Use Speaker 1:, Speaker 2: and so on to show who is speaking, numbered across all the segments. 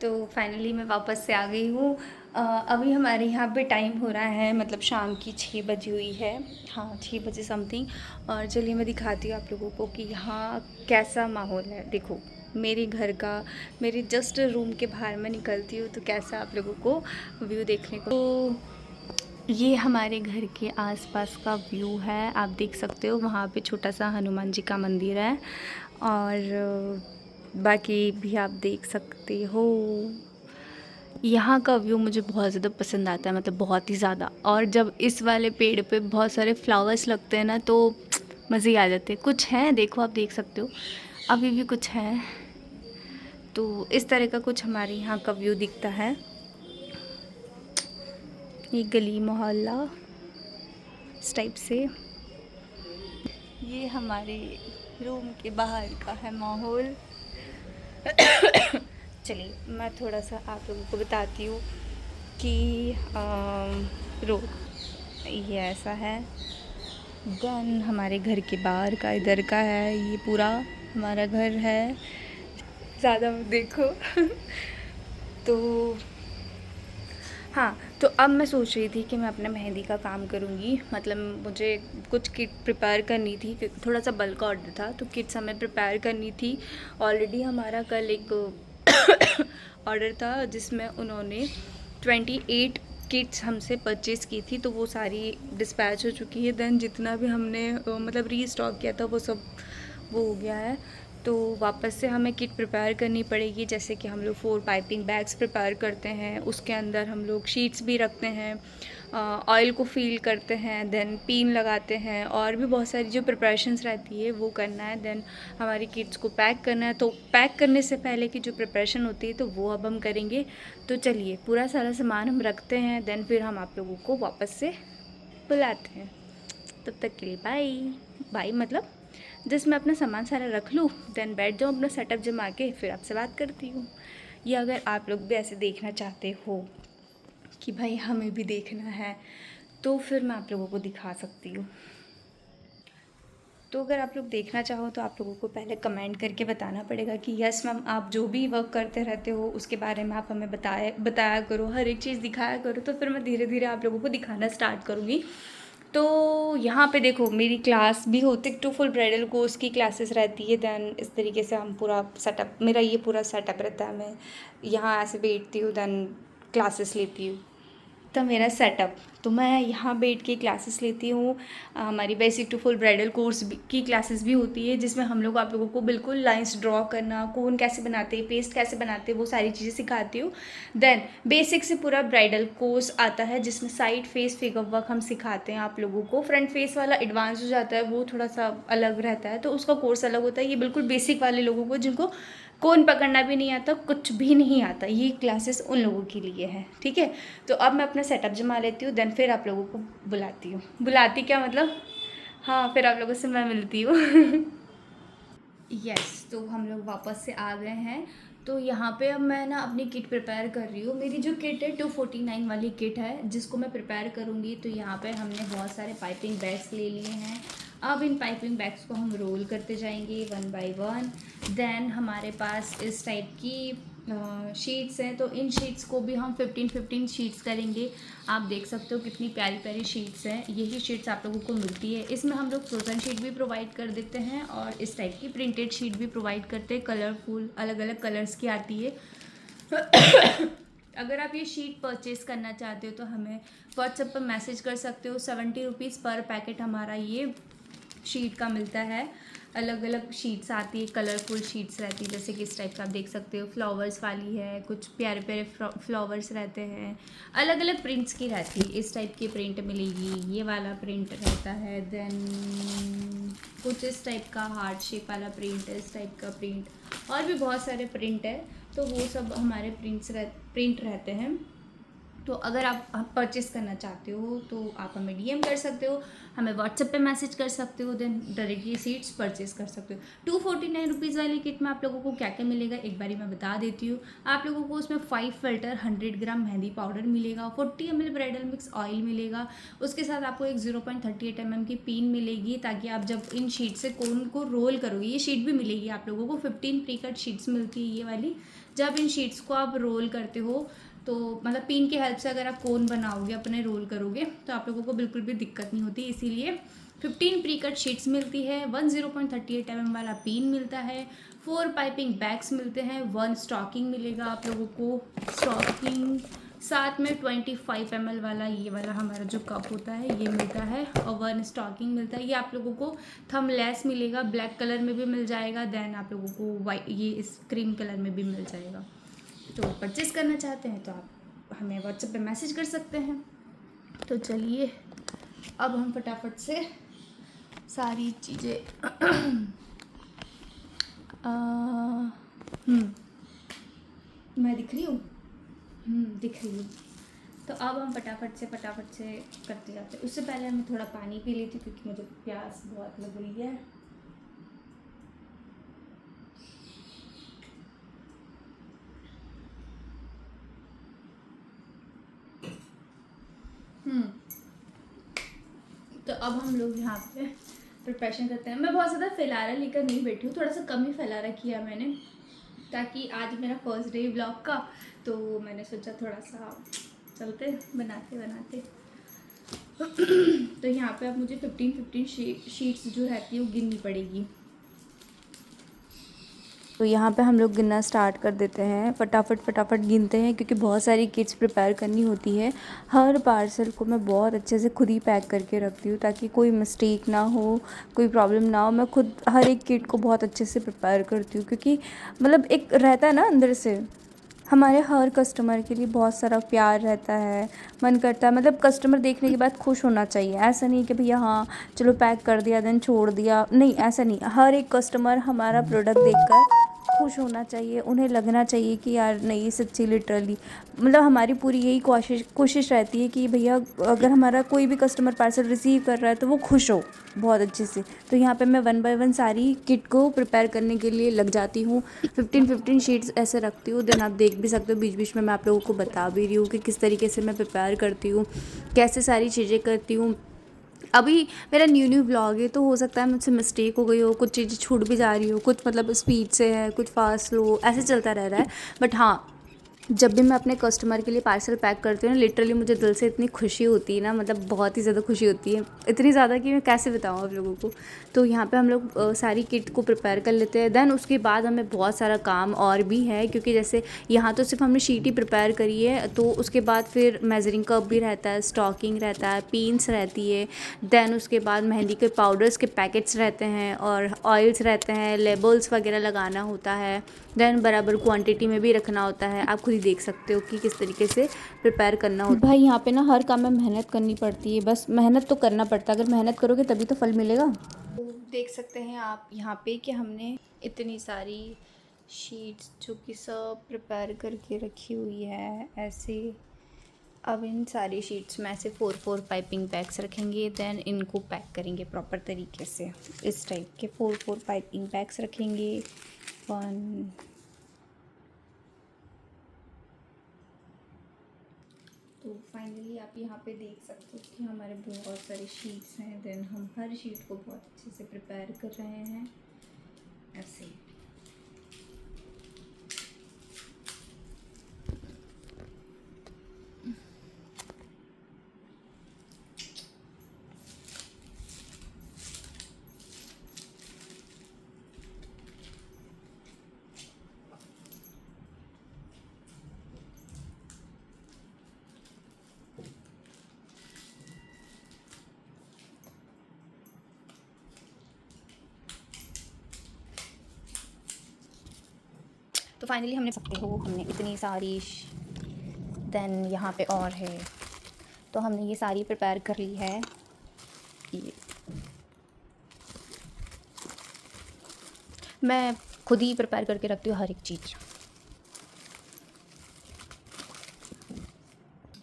Speaker 1: तो फाइनली मैं वापस से आ गई हूँ। अभी हमारे यहाँ पे टाइम हो रहा है, मतलब शाम की 6 बजी हुई है। हाँ, 6 बजे समथिंग। और चलिए मैं दिखाती हूँ आप लोगों को कि यहाँ कैसा माहौल है। देखो मेरे घर का, मेरे जस्ट रूम के बाहर मैं निकलती हूँ तो कैसा आप लोगों को व्यू देखने को। तो ये हमारे घर के आसपास का व्यू है, आप देख सकते हो। वहाँ पे छोटा सा हनुमान जी का मंदिर है और बाकी भी आप देख सकते हो। यहाँ का व्यू मुझे बहुत ज़्यादा पसंद आता है, मतलब बहुत ही ज़्यादा। और जब इस वाले पेड़ पे बहुत सारे फ्लावर्स लगते हैं ना तो मज़े ही आ जाते हैं। कुछ हैं, देखो आप देख सकते हो, अभी भी कुछ है। तो इस तरह का कुछ हमारे यहाँ का व्यू दिखता है। ये गली मोहल्ला इस टाइप से। ये हमारे रूम के बाहर का है माहौल। चलिए मैं थोड़ा सा आप लोगों को बताती हूँ कि रोड ये ऐसा है। देन हमारे घर के बाहर का इधर का है, ये पूरा हमारा घर है। ज़्यादा मत देखो। तो हाँ, तो अब मैं सोच रही थी कि मैं अपना मेहंदी का काम करूँगी। मतलब मुझे कुछ किट प्रिपेयर करनी थी, थोड़ा सा बल्क ऑर्डर था तो किट्स हमें प्रिपेयर करनी थी। ऑलरेडी हमारा कल एक ऑर्डर था जिसमें उन्होंने 28 किट्स हमसे परचेज़ की थी, तो वो सारी डिस्पैच हो चुकी है। देन जितना भी हमने मतलब रीस्टॉक किया था वो सब वो हो गया है। तो वापस से हमें किट प्रिपेयर करनी पड़ेगी। जैसे कि हम लोग 4 पाइपिंग बैग्स प्रिपेयर करते हैं, उसके अंदर हम लोग शीट्स भी रखते हैं, ऑयल को फील करते हैं, देन पिन लगाते हैं, और भी बहुत सारी जो प्रिपरेशंस रहती है वो करना है। देन हमारी किट्स को पैक करना है। तो पैक करने से पहले की जो प्रिपरेशन होती है तो वो अब हम करेंगे। तो चलिए पूरा सारा सामान हम रखते हैं, देन फिर हम आप लोगों को वापस से बुलाते हैं। तब तक के लिए बाय बाय। मतलब जस्ट मैं अपना सामान सारा रख लूँ, देन बैठ जाऊँ अपना सेटअप जमा के, फिर आपसे बात करती हूँ। या अगर आप लोग भी ऐसे देखना चाहते हो कि भाई हमें भी देखना है तो फिर मैं आप लोगों को दिखा सकती हूँ। तो अगर आप लोग देखना चाहो तो आप लोगों को पहले कमेंट करके बताना पड़ेगा कि यस मैम, आप जो भी वर्क करते रहते हो उसके बारे में आप हमें बताया करो, हर एक चीज़ दिखाया करो। तो फिर मैं धीरे धीरे आप लोगों को दिखाना स्टार्ट करूँगी। तो यहाँ पे देखो मेरी क्लास भी होती है, 2 फुल ब्राइडल कोर्स की क्लासेस रहती है। देन इस तरीके से हम पूरा सेटअप, मेरा ये पूरा सेटअप रहता है। मैं यहाँ ऐसे बैठती हूँ, देन क्लासेस लेती हूँ। तो मेरा सेटअप, तो मैं यहाँ बैठ के क्लासेस लेती हूँ। हमारी basic to full bridal course की क्लासेस भी होती है, जिसमें हम लोग आप लोगों को बिल्कुल लाइंस ड्रॉ करना, कोन कैसे बनाते हैं, पेस्ट कैसे बनाते हैं, वो सारी चीज़ें सिखाती हूँ। देन बेसिक से पूरा ब्राइडल कोर्स आता है जिसमें साइड फेस फिगर वर्क हम सिखाते हैं आप लोगों को। फ्रंट फेस वाला एडवांस हो जाता है, वो थोड़ा सा अलग रहता है, तो उसका कोर्स अलग होता है। ये बिल्कुल बेसिक वाले लोगों को जिनको कोन पकड़ना भी नहीं आता, कुछ भी नहीं आता, ये क्लासेस उन लोगों के लिए है। ठीक है, तो अब मैं अपना सेटअप जमा लेती हूँ, देन फिर आप लोगों को बुलाती हूँ। बुलाती क्या मतलब, हाँ फिर आप लोगों से मैं मिलती हूँ। यस, तो हम लोग वापस से आ गए हैं। तो यहाँ पे अब मैं ना अपनी किट प्रिपेयर कर रही हूँ। मेरी जो किट है 249 वाली किट है जिसको मैं प्रिपेयर करूँगी। तो यहाँ पे हमने बहुत सारे पाइपिंग बैग्स ले लिए हैं। अब इन पाइपिंग बैग्स को हम रोल करते जाएंगे 1 बाय 1। देन हमारे पास इस टाइप की शीट्स हैं, तो इन शीट्स को भी हम 15-15 शीट्स करेंगे। आप देख सकते हो कितनी प्यारी प्यारी शीट्स हैं। यही शीट्स आप लोगों को मिलती है। इसमें हम लोग फ्रोज़न शीट भी प्रोवाइड कर देते हैं और इस टाइप की प्रिंटेड शीट भी प्रोवाइड करते हैं। कलरफुल अलग अलग कलर्स की आती है। अगर आप ये शीट परचेज़ करना चाहते हो तो हमें व्हाट्सएप पर मैसेज कर सकते हो। 70 रुपीज़ पर पैकेट हमारा ये शीट का मिलता है। अलग अलग शीट्स आती है, कलरफुल शीट्स रहती है, जैसे कि इस टाइप का आप देख सकते हो। फ्लावर्स वाली है, कुछ प्यारे प्यारे फ्लावर्स रहते हैं, अलग अलग प्रिंट्स की रहती है। इस टाइप की प्रिंट मिलेगी, ये वाला प्रिंट रहता है। देन कुछ इस टाइप का हार्ट शेप वाला प्रिंट है, इस टाइप का प्रिंट, और भी बहुत सारे प्रिंट है। तो वो सब हमारे प्रिंट रहते हैं। तो अगर आप परचेज़ करना चाहते हो तो आप हमें डीएम कर सकते हो, हमें व्हाट्सएप पे मैसेज कर सकते हो, देन डायरेक्टली सीट्स परचेज़ कर सकते हो। 249 रुपीज़ वाली किट में आप लोगों को क्या क्या मिलेगा एक बारी मैं बता देती हूँ। आप लोगों को उसमें 5 फिल्टर, 100 ग्राम मेहंदी पाउडर मिलेगा, 40 ml ब्राइडल मिक्स ऑयल मिलेगा। उसके साथ आपको एक 0.38 mm की पिन मिलेगी, ताकि आप जब इन शीट से कोन को रोल करोगे, ये शीट भी मिलेगी आप लोगों को। 15 प्री कट शीट्स मिलती है ये वाली, जब इन शीट्स को आप रोल करते हो तो मतलब पिन की हेल्प से अगर आप कोन बनाओगे अपने रोल करोगे तो आप लोगों को बिल्कुल भी दिक्कत नहीं होती। इसीलिए 15 प्री कट शीट्स मिलती है, 10.38 mm वाला पिन मिलता है, 4 पाइपिंग बैग्स मिलते हैं, 1 स्टॉकिंग मिलेगा आप लोगों को स्टॉकिंग, साथ में 25 ml वाला ये वाला हमारा जो कप होता है ये मिलता है, और 1 स्टॉकिंग मिलता है। ये आप लोगों को थम लेस मिलेगा, ब्लैक कलर में भी मिल जाएगा, देन आप लोगों को वाइट ये इस क्रीम कलर में भी मिल जाएगा। तो परचेज़ करना चाहते हैं तो आप हमें व्हाट्सएप पे मैसेज कर सकते हैं। तो चलिए अब हम फटाफट से सारी चीज़ें मैं दिख रही हूँ, दिख रही हूँ। तो अब हम फटाफट से करते जाते हैं। उससे पहले मैं थोड़ा पानी पी लेती हूँ क्योंकि मुझे प्यास बहुत लग रही है। तो अब हम लोग यहाँ पे प्रिपरेशन करते हैं। मैं बहुत ज़्यादा फैलारा लेकर नहीं बैठी हूँ, थोड़ा सा कम ही फैलारा किया मैंने, ताकि आज मेरा फर्स्ट डे ब्लॉग का, तो मैंने सोचा थोड़ा सा चलते बनाते तो यहाँ पे अब मुझे 15 शीट्स जो रहती है वो गिननी पड़ेगी। तो यहाँ पे हम लोग गिनना स्टार्ट कर देते हैं, फटाफट गिनते हैं क्योंकि बहुत सारी किट्स प्रिपेयर करनी होती है। हर पार्सल को मैं बहुत अच्छे से खुद ही पैक करके रखती हूँ ताकि कोई मिस्टेक ना हो, कोई प्रॉब्लम ना हो। मैं खुद हर एक किट को बहुत अच्छे से प्रिपेयर करती हूँ क्योंकि मतलब एक रहता है ना अंदर से, हमारे हर कस्टमर के लिए बहुत सारा प्यार रहता है, मन करता है मतलब कस्टमर देखने के बाद खुश होना चाहिए। ऐसा नहीं कि भैया हाँ चलो पैक कर दिया देन छोड़ दिया, नहीं ऐसा नहीं। हर एक कस्टमर हमारा प्रोडक्ट देखकर खुश होना चाहिए, उन्हें लगना चाहिए कि यार नहीं सच्ची लिटरली मतलब हमारी पूरी यही कोशिश रहती है कि भैया अगर हमारा कोई भी कस्टमर पार्सल रिसीव कर रहा है तो वो खुश हो बहुत अच्छे से। तो यहाँ पे मैं 1 बाय 1 सारी किट को प्रिपेयर करने के लिए लग जाती हूँ। 15 शीट्स ऐसे रखती हूँ, देन आप देख भी सकते हो बीच बीच में मैं आप लोगों को बता भी रही हूँ कि किस तरीके से मैं प्रिपेयर करती हूँ, कैसे सारी चीज़ें करती हूँ। अभी मेरा न्यू ब्लॉग है तो हो सकता है मुझसे मिस्टेक हो गई हो, कुछ चीज़ें छूट भी जा रही हो, कुछ मतलब स्पीड से है, कुछ फास्ट स्लो ऐसे चलता रह रहा है। बट हाँ, जब भी मैं अपने कस्टमर के लिए पार्सल पैक करती हूँ ना, लिटरली मुझे दिल से इतनी खुशी होती है ना, मतलब बहुत ही ज़्यादा खुशी होती है, इतनी ज़्यादा कि मैं कैसे बताऊँ आप लोगों को। तो यहाँ पे हम लोग सारी किट को प्रिपेयर कर लेते हैं। देन उसके बाद हमें बहुत सारा काम और भी है क्योंकि जैसे यहाँ तो सिर्फ हमने शीट ही प्रिपेयर करी है, तो उसके बाद फिर मेजरिंग कप भी रहता है, स्टॉकिंग रहता है, पिन्स रहती है, देन उसके बाद मेहंदी के पाउडर्स के पैकेट्स रहते हैं और ऑयल्स रहते हैं, लेबल्स वगैरह लगाना होता है, देन बराबर क्वांटिटी में भी रखना होता है। आप खुद ही देख सकते हो कि किस तरीके से प्रिपेयर करना होता है। भाई यहाँ पे ना हर काम में मेहनत करनी पड़ती है, बस मेहनत तो करना पड़ता है, अगर मेहनत करोगे तभी तो फल मिलेगा। तो देख सकते हैं आप यहाँ पे कि हमने इतनी सारी शीट्स जो कि सब प्रिपेयर करके रखी हुई है ऐसे। अब इन सारी शीट्स में ऐसे 4 पाइपिंग बैग्स रखेंगे, देन इनको पैक करेंगे प्रॉपर तरीके से। इस टाइप के 4 पाइपिंग बैग्स रखेंगे। 1 तो फाइनली आप यहाँ पे देख सकते हो कि हमारे बहुत सारे शीट्स हैं, देन हम हर शीट को बहुत अच्छे से प्रिपेयर कर रहे हैं ऐसे। तो फाइनली हमने सकते हो हमने इतनी सारी, देन यहाँ पे और है, तो हमने ये सारी प्रिपेयर कर ली है। ये मैं खुद ही प्रिपेयर करके रखती हूँ हर एक चीज़।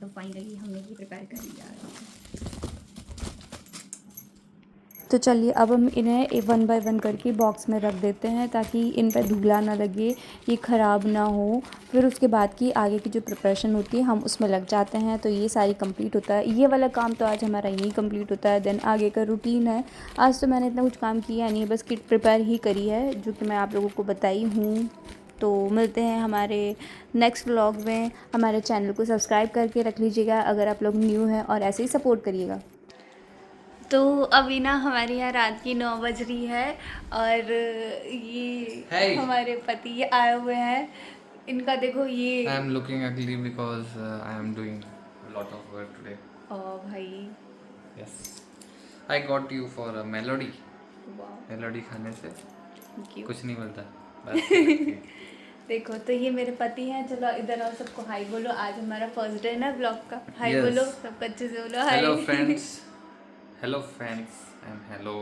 Speaker 1: तो फाइनली हमने ये प्रिपेयर कर लिया है। तो चलिए अब हम इन्हें 1 बाय 1 करके बॉक्स में रख देते हैं ताकि इन पर धूला ना लगे, ये ख़राब ना हो। फिर उसके बाद की आगे की जो प्रिपरेशन होती है हम उसमें लग जाते हैं। तो ये सारी कंप्लीट होता है, ये वाला काम तो आज हमारा यही कंप्लीट होता है। देन आगे का रूटीन है। आज तो मैंने इतना कुछ काम किया नहीं, बस किट प्रिपेयर ही करी है जो कि मैं आप लोगों को बताई हूँ। तो मिलते हैं हमारे नेक्स्ट व्लॉग में। हमारे चैनल को सब्सक्राइब करके रख लीजिएगा अगर आप लोग न्यू हैं, और ऐसे ही सपोर्ट करिएगा। तो अभी ना हमारे यहाँ रात की 9 बज रही है और ये हमारे पति आए हुए हैं। इनका देखो ये
Speaker 2: I am looking ugly because I am doing a lot of work today.
Speaker 1: ओ भाई
Speaker 2: Yes. I got you for a melody.
Speaker 1: वाह
Speaker 2: मेलोडी खाने से
Speaker 1: क्यों
Speaker 2: कुछ नहीं मिलता बस।
Speaker 1: देखो तो ये मेरे पति हैं। चलो इधर आओ, सबको हाय बोलो। आज हमारा फर्स्ट डे है ना ब्लॉग का। हाय
Speaker 2: Yes.
Speaker 1: बोलो, सबको अच्छे से बोलो हाय।
Speaker 2: Hello friends. Hello friends and hello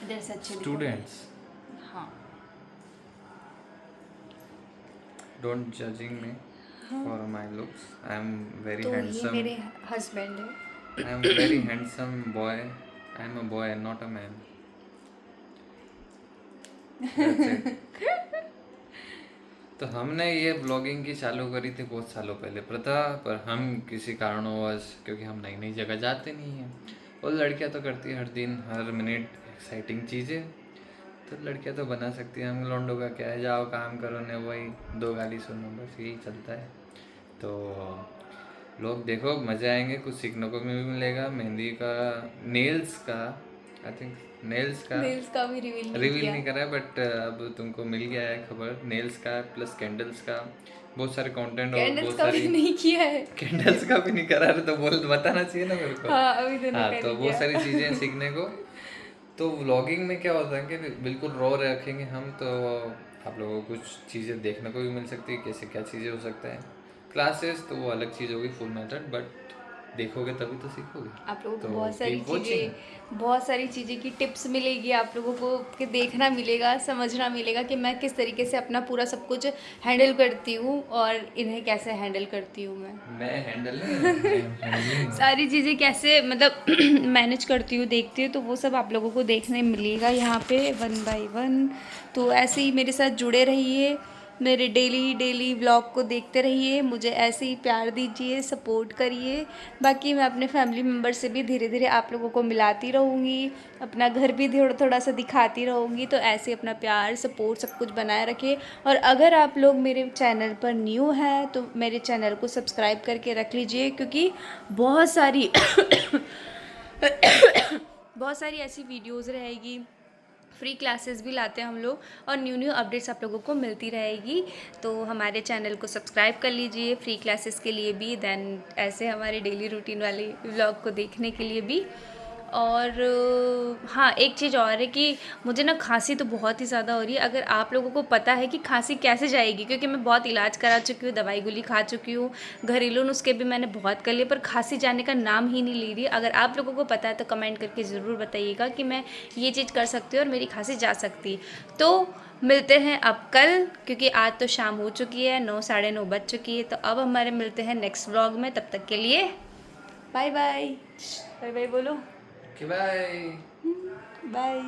Speaker 1: इधर से अच्छे दिखो।
Speaker 2: students.
Speaker 1: हाँ
Speaker 2: Don't judging me for my looks. I am very
Speaker 1: तो ये
Speaker 2: handsome.
Speaker 1: मेरे हस्बैंड है।
Speaker 2: I am very handsome boy. I am a boy and not a man. That's it. तो हमने ये ब्लॉगिंग की चालू करी थी बहुत सालों पहले प्रथा, पर हम किसी कारणवश, क्योंकि हम नई नई जगह जाते नहीं हैं, और लड़कियां तो करती है हर दिन हर मिनट एक्साइटिंग चीज़ें, तो लड़कियां तो बना सकती हैं। हम लौंडों का क्या है, जाओ काम करो ने वही 2 गाली सुनो, बस यही चलता है। तो लोग देखो मज़े आएंगे, कुछ सीखने को भी मिलेगा। मेहंदी का, नेल्स का, आई थिंक नेल्स का
Speaker 1: भी रिवील
Speaker 2: रिवील नहीं करा है, बट अब तुमको मिल गया है खबर। नेल्स का प्लस कैंडल्स का बहुत सारे कंटेंट, और बहुत
Speaker 1: का भी
Speaker 2: सारी
Speaker 1: नहीं किया है।
Speaker 2: कैंडल्स का भी नहीं करा है, तो बोल बताना चाहिए ना मेरे को।
Speaker 1: हाँ अभी तो
Speaker 2: हाँ, तो बहुत सारी चीज़ें सीखने को। तो व्लॉगिंग में क्या होता है कि बिल्कुल रॉ रखेंगे हम, तो आप लोगों को कुछ चीज़ें देखने को भी मिल सकती है, कैसे क्या चीज़ें हो सकता है। क्लासेस तो वो अलग चीज़ होगी, फुल मेथड, बट देखोगे तभी तो सीखोगे।
Speaker 1: आप लोगों को
Speaker 2: तो
Speaker 1: बहुत सारी चीज़ें की टिप्स मिलेगी आप लोगों को, कि देखना मिलेगा, समझना मिलेगा कि मैं किस तरीके से अपना पूरा सब कुछ हैंडल करती हूँ और इन्हें कैसे हैंडल करती हूँ मैं
Speaker 2: हैंडल नहीं
Speaker 1: सारी चीज़ें कैसे मतलब मैनेज करती हूँ, देखती हूँ, तो वो सब आप लोगों को देखने मिलेगा यहाँ पे 1 बाय 1। तो ऐसे ही मेरे साथ जुड़े रहिए, मेरे डेली व्लॉग को देखते रहिए, मुझे ऐसे ही प्यार दीजिए, सपोर्ट करिए। बाकी मैं अपने फैमिली मेम्बर से भी धीरे धीरे आप लोगों को मिलाती रहूँगी, अपना घर भी थोड़ा सा दिखाती रहूँगी। तो ऐसे अपना प्यार, सपोर्ट सब कुछ बनाए रखिए। और अगर आप लोग मेरे चैनल पर न्यू हैं तो मेरे चैनल को सब्सक्राइब करके रख लीजिए, क्योंकि बहुत सारी बहुत सारी ऐसी वीडियोज़ रहेगी, फ्री क्लासेस भी लाते हैं हम लोग, और न्यू अपडेट्स आप लोगों को मिलती रहेगी। तो हमारे चैनल को सब्सक्राइब कर लीजिए फ्री क्लासेस के लिए भी, देन ऐसे हमारे डेली रूटीन वाले व्लॉग को देखने के लिए भी। और हाँ, एक चीज़ और है कि मुझे ना खांसी तो बहुत ही ज़्यादा हो रही है। अगर आप लोगों को पता है कि खांसी कैसे जाएगी, क्योंकि मैं बहुत इलाज करा चुकी हूँ, दवाई गोली खा चुकी हूँ, घरेलू नुस्खे भी मैंने बहुत कर लिए, पर खांसी जाने का नाम ही नहीं ले रही। अगर आप लोगों को पता है तो कमेंट करके ज़रूर बताइएगा कि मैं ये चीज़ कर सकती हूँ और मेरी खांसी जा सकती। तो मिलते हैं अब कल, क्योंकि आज तो शाम हो चुकी है, 9 साढ़े 9 बज चुकी है। तो अब हमारे मिलते हैं नेक्स्ट व्लॉग में, तब तक के लिए बाय बाय। बाय बाय बोलो।
Speaker 2: Bye
Speaker 1: bye.